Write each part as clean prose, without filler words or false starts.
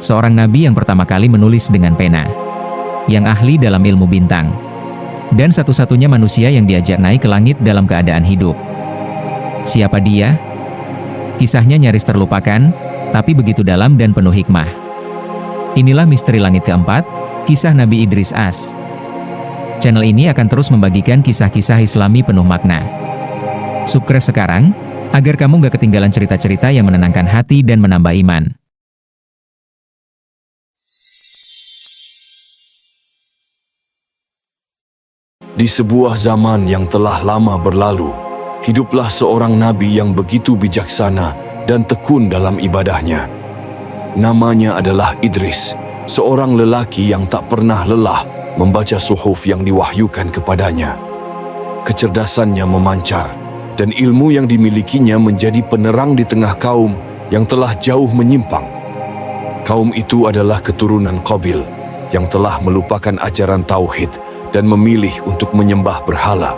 seorang nabi yang pertama kali menulis dengan pena, yang ahli dalam ilmu bintang, dan satu-satunya manusia yang diajak naik ke langit dalam keadaan hidup. Siapa dia? Kisahnya nyaris terlupakan, tapi begitu dalam dan penuh hikmah. Inilah misteri langit keempat, kisah Nabi Idris As. Channel ini akan terus membagikan kisah-kisah Islami penuh makna. Subscribe sekarang, agar kamu gak ketinggalan cerita-cerita yang menenangkan hati dan menambah iman. Di sebuah zaman yang telah lama berlalu, hiduplah seorang nabi yang begitu bijaksana dan tekun dalam ibadahnya. Namanya adalah Idris, seorang lelaki yang tak pernah lelah membaca suhuf yang diwahyukan kepadanya. Kecerdasannya memancar, dan ilmu yang dimilikinya menjadi penerang di tengah kaum yang telah jauh menyimpang. Kaum itu adalah keturunan Qabil, yang telah melupakan ajaran tauhid dan memilih untuk menyembah berhala.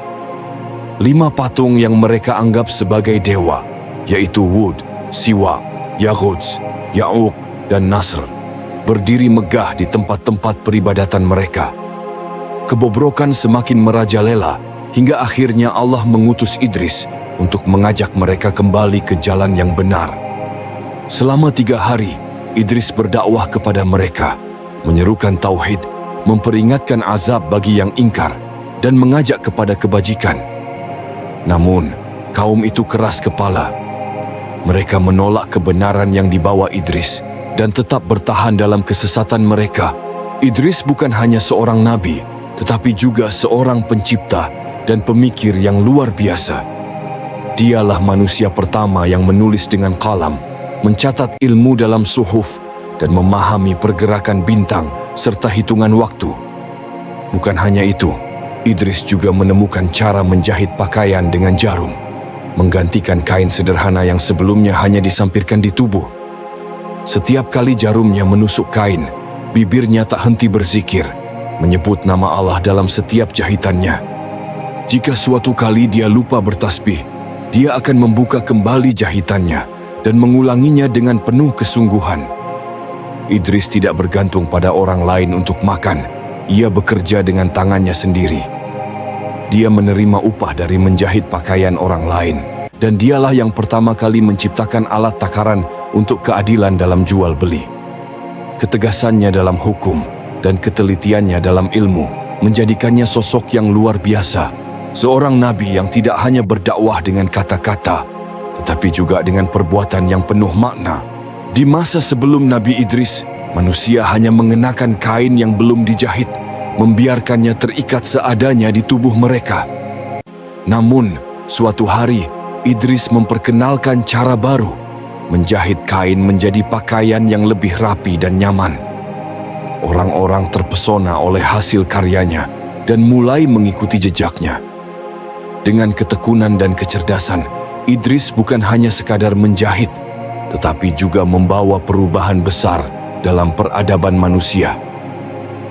5 patung yang mereka anggap sebagai dewa, yaitu Wud, Siwa, Yaghuz, Ya'uq, dan Nasr, berdiri megah di tempat-tempat peribadatan mereka. Kebobrokan semakin merajalela, hingga akhirnya Allah mengutus Idris untuk mengajak mereka kembali ke jalan yang benar. Selama 3 hari, Idris berdakwah kepada mereka, menyerukan tauhid, memperingatkan azab bagi yang ingkar, dan mengajak kepada kebajikan. Namun, kaum itu keras kepala. Mereka menolak kebenaran yang dibawa Idris dan tetap bertahan dalam kesesatan mereka. Idris bukan hanya seorang nabi, tetapi juga seorang pencipta dan pemikir yang luar biasa. Dialah manusia pertama yang menulis dengan kalam, mencatat ilmu dalam suhuf, dan memahami pergerakan bintang serta hitungan waktu. Bukan hanya itu, Idris juga menemukan cara menjahit pakaian dengan jarum, menggantikan kain sederhana yang sebelumnya hanya disampirkan di tubuh. Setiap kali jarumnya menusuk kain, bibirnya tak henti berzikir, menyebut nama Allah dalam setiap jahitannya. Jika suatu kali dia lupa bertasbih, dia akan membuka kembali jahitannya dan mengulanginya dengan penuh kesungguhan. Idris tidak bergantung pada orang lain untuk makan, ia bekerja dengan tangannya sendiri. Dia menerima upah dari menjahit pakaian orang lain, dan dialah yang pertama kali menciptakan alat takaran untuk keadilan dalam jual beli. Ketegasannya dalam hukum dan ketelitiannya dalam ilmu menjadikannya sosok yang luar biasa, seorang nabi yang tidak hanya berdakwah dengan kata-kata, tetapi juga dengan perbuatan yang penuh makna. Di masa sebelum Nabi Idris, manusia hanya mengenakan kain yang belum dijahit, membiarkannya terikat seadanya di tubuh mereka. Namun, suatu hari, Idris memperkenalkan cara baru, menjahit kain menjadi pakaian yang lebih rapi dan nyaman. Orang-orang terpesona oleh hasil karyanya dan mulai mengikuti jejaknya. Dengan ketekunan dan kecerdasan, Idris bukan hanya sekadar menjahit, tetapi juga membawa perubahan besar dalam peradaban manusia.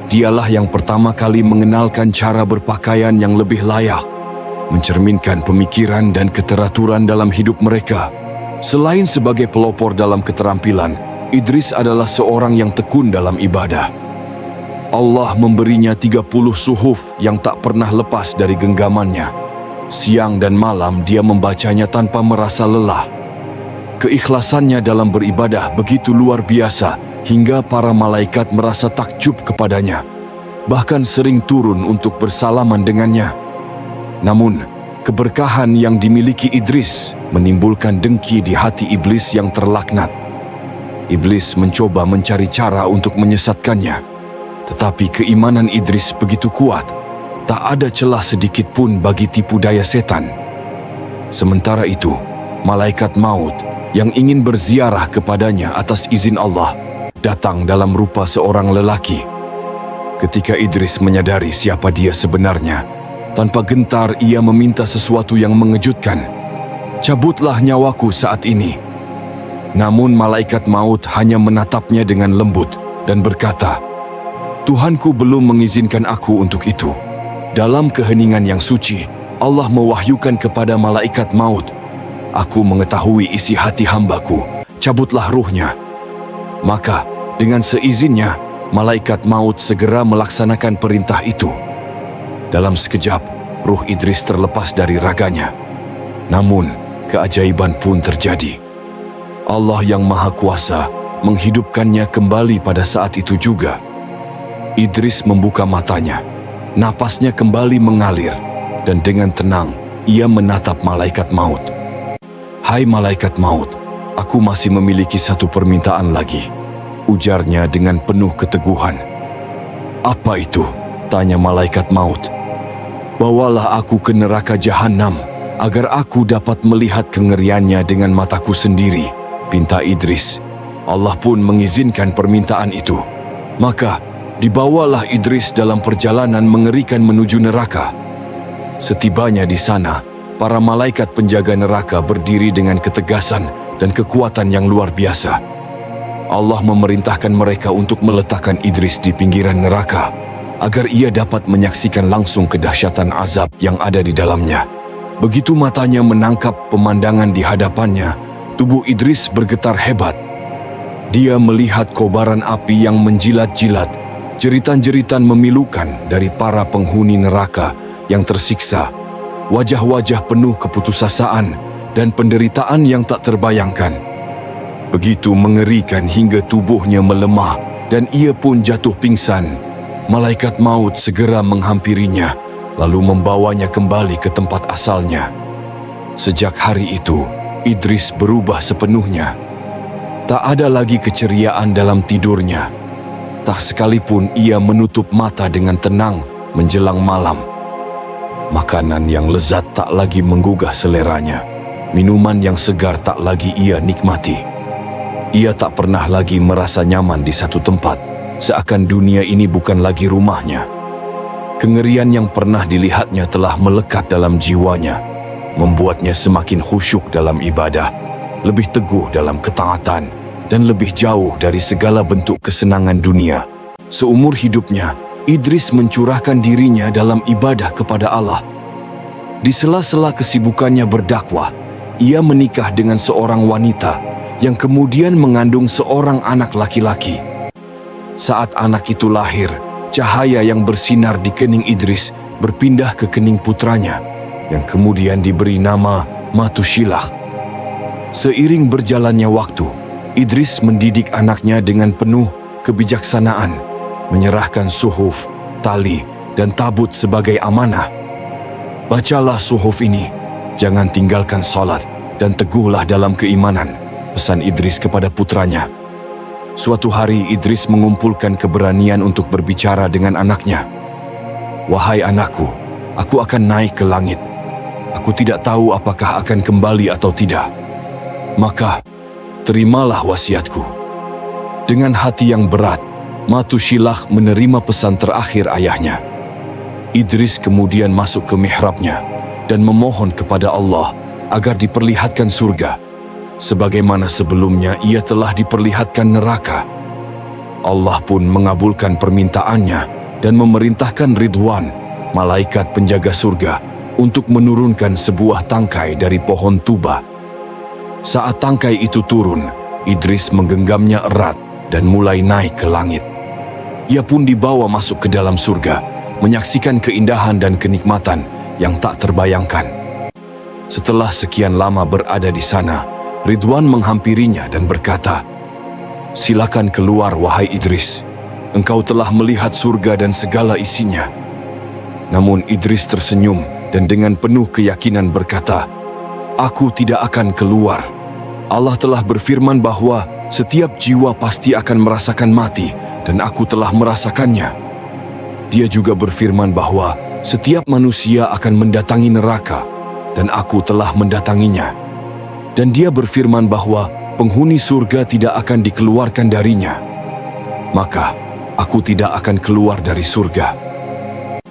Dialah yang pertama kali mengenalkan cara berpakaian yang lebih layak, mencerminkan pemikiran dan keteraturan dalam hidup mereka. Selain sebagai pelopor dalam keterampilan, Idris adalah seorang yang tekun dalam ibadah. Allah memberinya 30 suhuf yang tak pernah lepas dari genggamannya. Siang dan malam dia membacanya tanpa merasa lelah. Keikhlasannya dalam beribadah begitu luar biasa hingga para malaikat merasa takjub kepadanya, bahkan sering turun untuk bersalaman dengannya. Namun, keberkahan yang dimiliki Idris menimbulkan dengki di hati iblis yang terlaknat. Iblis mencoba mencari cara untuk menyesatkannya, tetapi keimanan Idris begitu kuat, tak ada celah sedikit pun bagi tipu daya setan. Sementara itu, malaikat maut yang ingin berziarah kepadanya atas izin Allah datang dalam rupa seorang lelaki. Ketika Idris menyadari siapa dia sebenarnya, tanpa gentar ia meminta sesuatu yang mengejutkan. "Cabutlah nyawaku saat ini." Namun malaikat maut hanya menatapnya dengan lembut dan berkata, "Tuhanku belum mengizinkan aku untuk itu." Dalam keheningan yang suci, Allah mewahyukan kepada malaikat maut, "Aku mengetahui isi hati hambaku, cabutlah ruhnya." Maka Dengan seizinnya, malaikat maut segera melaksanakan perintah itu. Dalam sekejap, ruh Idris terlepas dari raganya. Namun, keajaiban pun terjadi. Allah yang Maha Kuasa menghidupkannya kembali pada saat itu juga. Idris membuka matanya, napasnya kembali mengalir, dan dengan tenang ia menatap malaikat maut. "Hai malaikat maut, aku masih memiliki satu permintaan lagi," ujarnya dengan penuh keteguhan. "Apa itu?" tanya malaikat maut. "Bawalah aku ke neraka Jahanam agar aku dapat melihat kengeriannya dengan mataku sendiri," pinta Idris. Allah pun mengizinkan permintaan itu. Maka dibawalah Idris dalam perjalanan mengerikan menuju neraka. Setibanya di sana, para malaikat penjaga neraka berdiri dengan ketegasan dan kekuatan yang luar biasa. Allah memerintahkan mereka untuk meletakkan Idris di pinggiran neraka agar ia dapat menyaksikan langsung kedahsyatan azab yang ada di dalamnya. Begitu matanya menangkap pemandangan di hadapannya, tubuh Idris bergetar hebat. Dia melihat kobaran api yang menjilat-jilat, jeritan-jeritan memilukan dari para penghuni neraka yang tersiksa, wajah-wajah penuh keputusasaan dan penderitaan yang tak terbayangkan. Begitu mengerikan hingga tubuhnya melemah dan ia pun jatuh pingsan. Malaikat maut segera menghampirinya, lalu membawanya kembali ke tempat asalnya. Sejak hari itu, Idris berubah sepenuhnya. Tak ada lagi keceriaan dalam tidurnya. Tak sekalipun ia menutup mata dengan tenang menjelang malam. Makanan yang lezat tak lagi menggugah seleranya. Minuman yang segar tak lagi ia nikmati. Ia tak pernah lagi merasa nyaman di satu tempat, seakan dunia ini bukan lagi rumahnya. Kengerian yang pernah dilihatnya telah melekat dalam jiwanya, membuatnya semakin khusyuk dalam ibadah, lebih teguh dalam ketaatan, dan lebih jauh dari segala bentuk kesenangan dunia. Seumur hidupnya, Idris mencurahkan dirinya dalam ibadah kepada Allah. Di sela-sela kesibukannya berdakwah, ia menikah dengan seorang wanita yang kemudian mengandung seorang anak laki-laki. Saat anak itu lahir, cahaya yang bersinar di kening Idris berpindah ke kening putranya, yang kemudian diberi nama Matushilah. Seiring berjalannya waktu, Idris mendidik anaknya dengan penuh kebijaksanaan, menyerahkan suhuf, tali, dan tabut sebagai amanah. "Bacalah suhuf ini, jangan tinggalkan salat, dan teguhlah dalam keimanan," pesan Idris kepada putranya. Suatu hari Idris mengumpulkan keberanian untuk berbicara dengan anaknya. "Wahai anakku, aku akan naik ke langit. Aku tidak tahu apakah akan kembali atau tidak. Maka, terimalah wasiatku." Dengan hati yang berat, Matushilah menerima pesan terakhir ayahnya. Idris kemudian masuk ke mihrabnya dan memohon kepada Allah agar diperlihatkan surga, sebagaimana sebelumnya ia telah diperlihatkan neraka. Allah pun mengabulkan permintaannya dan memerintahkan Ridwan, malaikat penjaga surga, untuk menurunkan sebuah tangkai dari pohon tuba. Saat tangkai itu turun, Idris menggenggamnya erat dan mulai naik ke langit. Ia pun dibawa masuk ke dalam surga, menyaksikan keindahan dan kenikmatan yang tak terbayangkan. Setelah sekian lama berada di sana, Ridwan menghampirinya dan berkata, "Silakan keluar wahai Idris, engkau telah melihat surga dan segala isinya." Namun Idris tersenyum dan dengan penuh keyakinan berkata, "Aku tidak akan keluar. Allah telah berfirman bahwa setiap jiwa pasti akan merasakan mati, dan aku telah merasakannya. Dia juga berfirman bahwa setiap manusia akan mendatangi neraka, dan aku telah mendatanginya. Dan dia berfirman bahwa penghuni surga tidak akan dikeluarkan darinya. Maka, aku tidak akan keluar dari surga."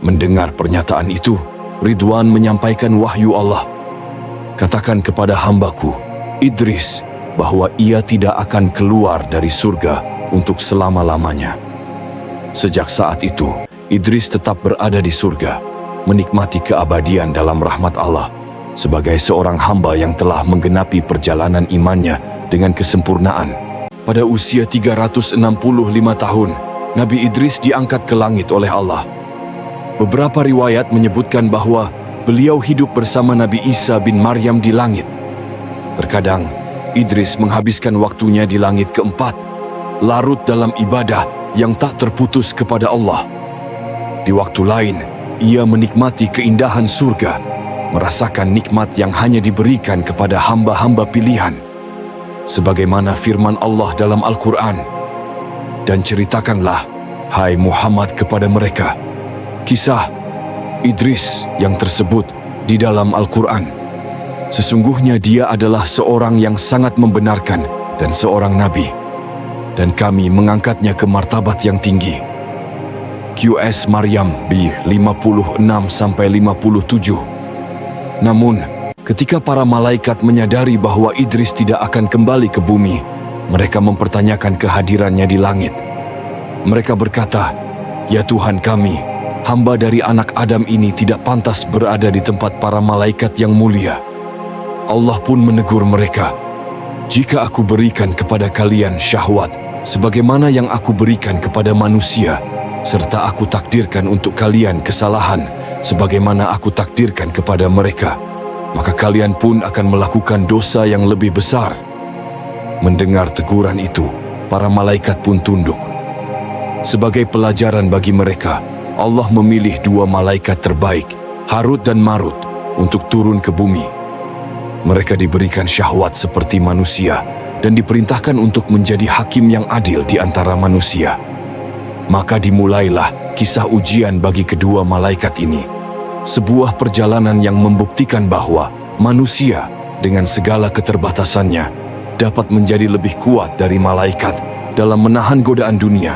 Mendengar pernyataan itu, Ridwan menyampaikan wahyu Allah. "Katakan kepada hambaku, Idris, bahwa ia tidak akan keluar dari surga untuk selama-lamanya." Sejak saat itu, Idris tetap berada di surga, menikmati keabadian dalam rahmat Allah, sebagai seorang hamba yang telah menggenapi perjalanan imannya dengan kesempurnaan. pada usia 365 tahun, Nabi Idris diangkat ke langit oleh Allah. Beberapa riwayat menyebutkan bahwa beliau hidup bersama Nabi Isa bin Maryam di langit. Terkadang, Idris menghabiskan waktunya di langit keempat, larut dalam ibadah yang tak terputus kepada Allah. Di waktu lain, ia menikmati keindahan surga, merasakan nikmat yang hanya diberikan kepada hamba-hamba pilihan. Sebagaimana firman Allah dalam Al-Quran, "Dan ceritakanlah, hai Muhammad, kepada mereka kisah Idris yang tersebut di dalam Al-Quran. Sesungguhnya dia adalah seorang yang sangat membenarkan dan seorang nabi, dan kami mengangkatnya ke martabat yang tinggi." QS Maryam B 56-57. Namun, ketika para malaikat menyadari bahwa Idris tidak akan kembali ke bumi, mereka mempertanyakan kehadirannya di langit. Mereka berkata, "Ya Tuhan kami, hamba dari anak Adam ini tidak pantas berada di tempat para malaikat yang mulia." Allah pun menegur mereka, "Jika aku berikan kepada kalian syahwat, sebagaimana yang aku berikan kepada manusia, serta aku takdirkan untuk kalian kesalahan, sebagaimana aku takdirkan kepada mereka, maka kalian pun akan melakukan dosa yang lebih besar." Mendengar teguran itu, para malaikat pun tunduk. Sebagai pelajaran bagi mereka, Allah memilih dua malaikat terbaik, Harut dan Marut, untuk turun ke bumi. Mereka diberikan syahwat seperti manusia dan diperintahkan untuk menjadi hakim yang adil di antara manusia. Maka dimulailah kisah ujian bagi kedua malaikat ini. Sebuah perjalanan yang membuktikan bahwa manusia dengan segala keterbatasannya dapat menjadi lebih kuat dari malaikat dalam menahan godaan dunia.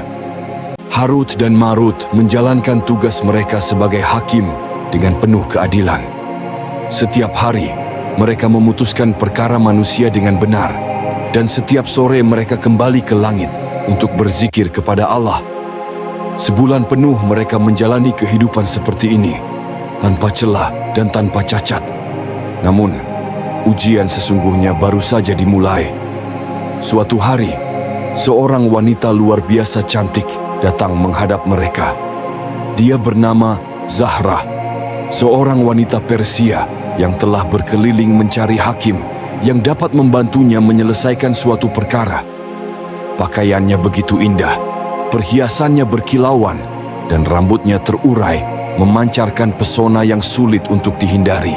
Harut dan Marut menjalankan tugas mereka sebagai hakim dengan penuh keadilan. Setiap hari, mereka memutuskan perkara manusia dengan benar, dan setiap sore mereka kembali ke langit untuk berzikir kepada Allah. Sebulan penuh mereka menjalani kehidupan seperti ini, tanpa celah dan tanpa cacat. Namun, ujian sesungguhnya baru saja dimulai. Suatu hari, seorang wanita luar biasa cantik datang menghadap mereka. Dia bernama Zahrah, seorang wanita Persia yang telah berkeliling mencari hakim yang dapat membantunya menyelesaikan suatu perkara. Pakaiannya begitu indah, perhiasannya berkilauan, dan rambutnya terurai, memancarkan pesona yang sulit untuk dihindari.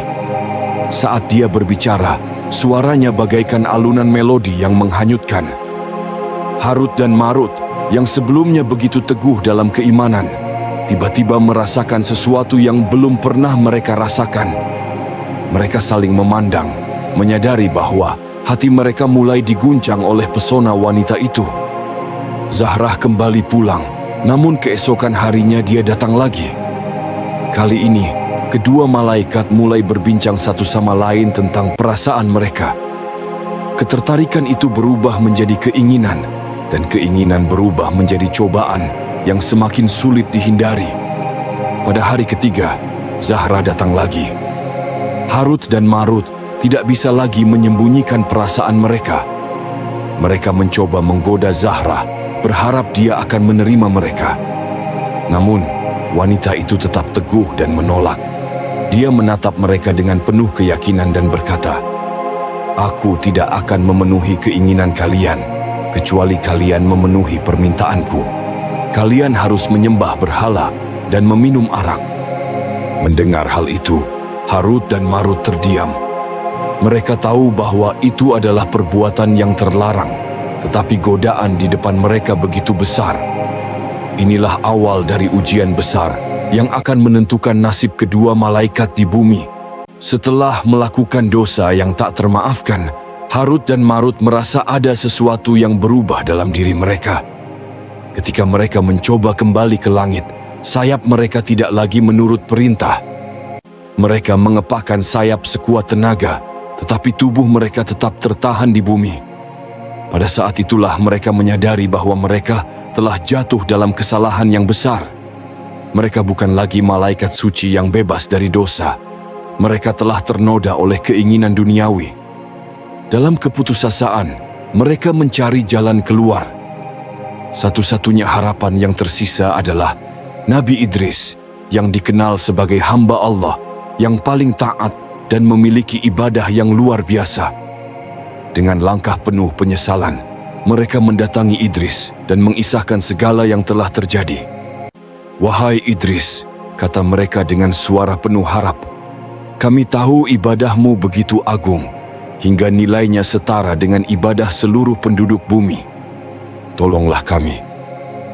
Saat dia berbicara, suaranya bagaikan alunan melodi yang menghanyutkan. Harut dan Marut, yang sebelumnya begitu teguh dalam keimanan, tiba-tiba merasakan sesuatu yang belum pernah mereka rasakan. Mereka saling memandang, menyadari bahwa hati mereka mulai diguncang oleh pesona wanita itu. Zahrah kembali pulang, namun keesokan harinya dia datang lagi. Kali ini, kedua malaikat mulai berbincang satu sama lain tentang perasaan mereka. Ketertarikan itu berubah menjadi keinginan, dan keinginan berubah menjadi cobaan yang semakin sulit dihindari. Pada hari ketiga, Zahrah datang lagi. Harut dan Marut tidak bisa lagi menyembunyikan perasaan mereka. Mereka mencoba menggoda Zahrah, berharap dia akan menerima mereka. Namun, wanita itu tetap teguh dan menolak. Dia menatap mereka dengan penuh keyakinan dan berkata, "Aku tidak akan memenuhi keinginan kalian, kecuali kalian memenuhi permintaanku. Kalian harus menyembah berhala dan meminum arak." Mendengar hal itu, Harut dan Marut terdiam. Mereka tahu bahwa itu adalah perbuatan yang terlarang, tetapi godaan di depan mereka begitu besar. Inilah awal dari ujian besar yang akan menentukan nasib kedua malaikat di bumi. Setelah melakukan dosa yang tak termaafkan, Harut dan Marut merasa ada sesuatu yang berubah dalam diri mereka. Ketika mereka mencoba kembali ke langit, sayap mereka tidak lagi menurut perintah. Mereka mengepakkan sayap sekuat tenaga, tetapi tubuh mereka tetap tertahan di bumi. Pada saat itulah mereka menyadari bahwa mereka telah jatuh dalam kesalahan yang besar. Mereka bukan lagi malaikat suci yang bebas dari dosa. Mereka telah ternoda oleh keinginan duniawi. Dalam keputusasaan, mereka mencari jalan keluar. Satu-satunya harapan yang tersisa adalah Nabi Idris yang dikenal sebagai hamba Allah yang paling taat dan memiliki ibadah yang luar biasa. Dengan langkah penuh penyesalan, mereka mendatangi Idris dan mengisahkan segala yang telah terjadi. "Wahai Idris," kata mereka dengan suara penuh harap, "kami tahu ibadahmu begitu agung, hingga nilainya setara dengan ibadah seluruh penduduk bumi. Tolonglah kami,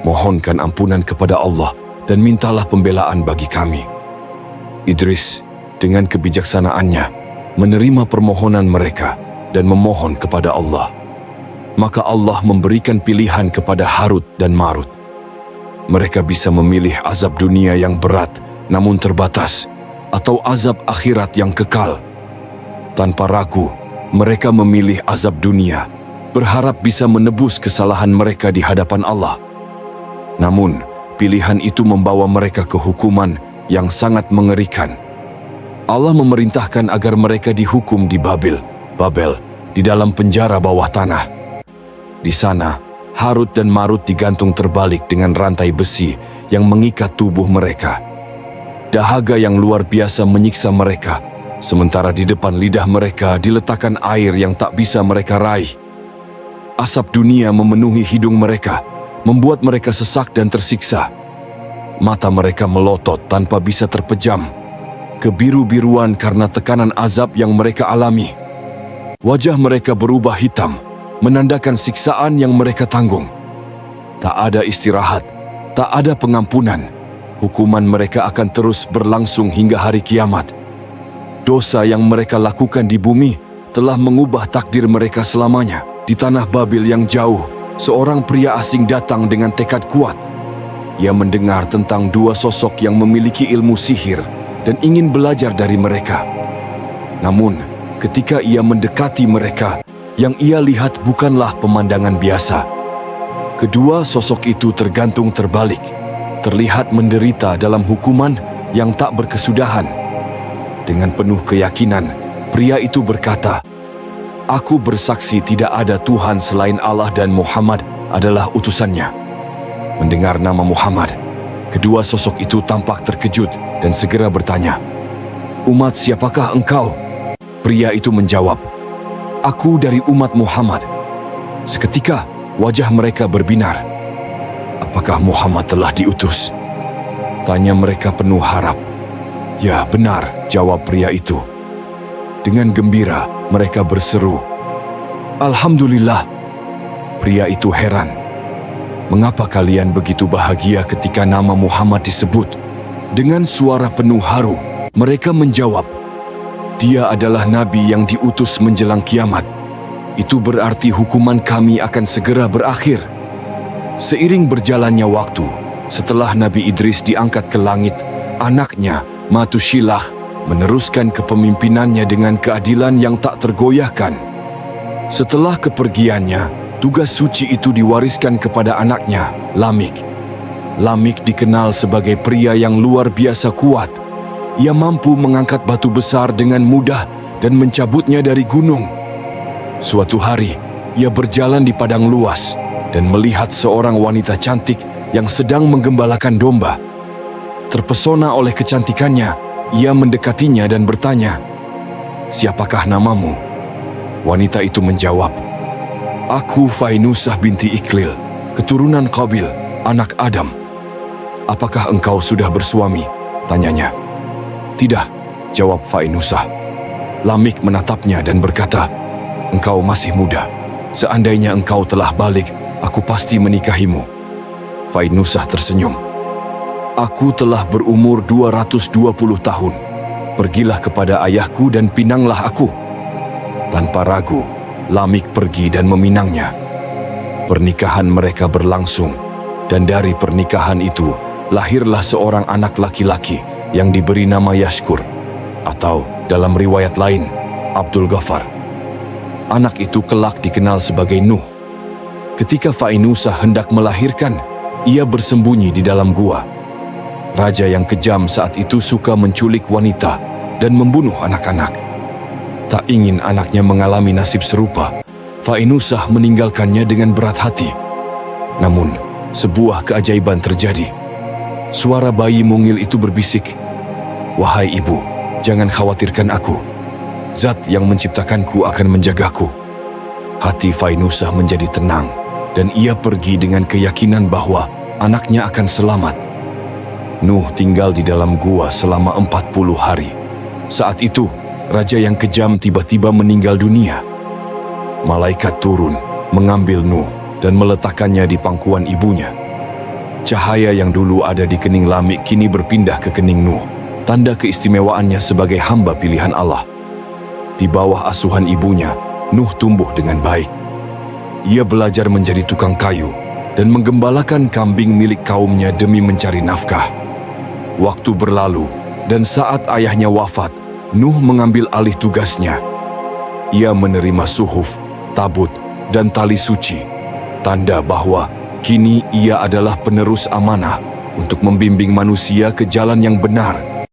mohonkan ampunan kepada Allah dan mintalah pembelaan bagi kami." Idris dengan kebijaksanaannya menerima permohonan mereka dan memohon kepada Allah. Maka Allah memberikan pilihan kepada Harut dan Marut. Mereka bisa memilih azab dunia yang berat namun terbatas, atau azab akhirat yang kekal. Tanpa ragu, mereka memilih azab dunia, berharap bisa menebus kesalahan mereka di hadapan Allah. Namun, pilihan itu membawa mereka ke hukuman yang sangat mengerikan. Allah memerintahkan agar mereka dihukum di Babel, di dalam penjara bawah tanah. Di sana, Harut dan Marut digantung terbalik dengan rantai besi yang mengikat tubuh mereka. Dahaga yang luar biasa menyiksa mereka, sementara di depan lidah mereka diletakkan air yang tak bisa mereka raih. Asap dunia memenuhi hidung mereka, membuat mereka sesak dan tersiksa. Mata mereka melotot tanpa bisa terpejam, kebiru-biruan karena tekanan azab yang mereka alami. Wajah mereka berubah hitam, menandakan siksaan yang mereka tanggung. Tak ada istirahat, tak ada pengampunan. Hukuman mereka akan terus berlangsung hingga hari kiamat. Dosa yang mereka lakukan di bumi telah mengubah takdir mereka selamanya. Di tanah Babel yang jauh, seorang pria asing datang dengan tekad kuat. Ia mendengar tentang dua sosok yang memiliki ilmu sihir dan ingin belajar dari mereka. Namun, ketika ia mendekati mereka, yang ia lihat bukanlah pemandangan biasa. Kedua sosok itu tergantung terbalik, terlihat menderita dalam hukuman yang tak berkesudahan. Dengan penuh keyakinan, pria itu berkata, "Aku bersaksi tidak ada Tuhan selain Allah dan Muhammad adalah utusannya." Mendengar nama Muhammad, kedua sosok itu tampak terkejut dan segera bertanya, "Umat siapakah engkau?" Pria itu menjawab, "Aku dari umat Muhammad." Seketika wajah mereka berbinar. "Apakah Muhammad telah diutus?" tanya mereka penuh harap. "Ya, benar," jawab pria itu. Dengan gembira mereka berseru, "Alhamdulillah." Pria itu heran. "Mengapa kalian begitu bahagia ketika nama Muhammad disebut?" Dengan suara penuh haru, mereka menjawab, "Dia adalah Nabi yang diutus menjelang kiamat. Itu berarti hukuman kami akan segera berakhir." Seiring berjalannya waktu, setelah Nabi Idris diangkat ke langit, anaknya, Matushilah, meneruskan kepemimpinannya dengan keadilan yang tak tergoyahkan. Setelah kepergiannya, tugas suci itu diwariskan kepada anaknya, Lamik. Lamik dikenal sebagai pria yang luar biasa kuat. Ia mampu mengangkat batu besar dengan mudah dan mencabutnya dari gunung. Suatu hari, ia berjalan di padang luas dan melihat seorang wanita cantik yang sedang menggembalakan domba. Terpesona oleh kecantikannya, ia mendekatinya dan bertanya, "Siapakah namamu?" Wanita itu menjawab, "Aku Fainusah binti Iklil, keturunan Qabil, anak Adam." "Apakah engkau sudah bersuami?" tanyanya. "Tidak," jawab Fainusah. Lamik menatapnya dan berkata, "Engkau masih muda. Seandainya engkau telah balik, aku pasti menikahimu." Fainusah tersenyum. "Aku telah berumur 220 tahun. Pergilah kepada ayahku dan pinanglah aku." Tanpa ragu, Lamik pergi dan meminangnya. Pernikahan mereka berlangsung, dan dari pernikahan itu lahirlah seorang anak laki-laki yang diberi nama Yashkur, atau dalam riwayat lain, Abdul Ghaffar. Anak itu kelak dikenal sebagai Nuh. Ketika Fainusah hendak melahirkan, ia bersembunyi di dalam gua. Raja yang kejam saat itu suka menculik wanita dan membunuh anak-anak. Tak ingin anaknya mengalami nasib serupa, Fainusah meninggalkannya dengan berat hati. Namun, sebuah keajaiban terjadi. Suara bayi mungil itu berbisik, "Wahai ibu, jangan khawatirkan aku. Zat yang menciptakanku akan menjagaku." Hati Fainusah menjadi tenang, dan ia pergi dengan keyakinan bahwa anaknya akan selamat. Nuh tinggal di dalam gua selama 40 hari. Saat itu, raja yang kejam tiba-tiba meninggal dunia. Malaikat turun, mengambil Nuh, dan meletakkannya di pangkuan ibunya. Cahaya yang dulu ada di kening Lamik kini berpindah ke kening Nuh, tanda keistimewaannya sebagai hamba pilihan Allah. Di bawah asuhan ibunya, Nuh tumbuh dengan baik. Ia belajar menjadi tukang kayu dan menggembalakan kambing milik kaumnya demi mencari nafkah. Waktu berlalu, dan saat ayahnya wafat, Nuh mengambil alih tugasnya. Ia menerima suhuf, tabut, dan tali suci, tanda bahwa kini ia adalah penerus amanah untuk membimbing manusia ke jalan yang benar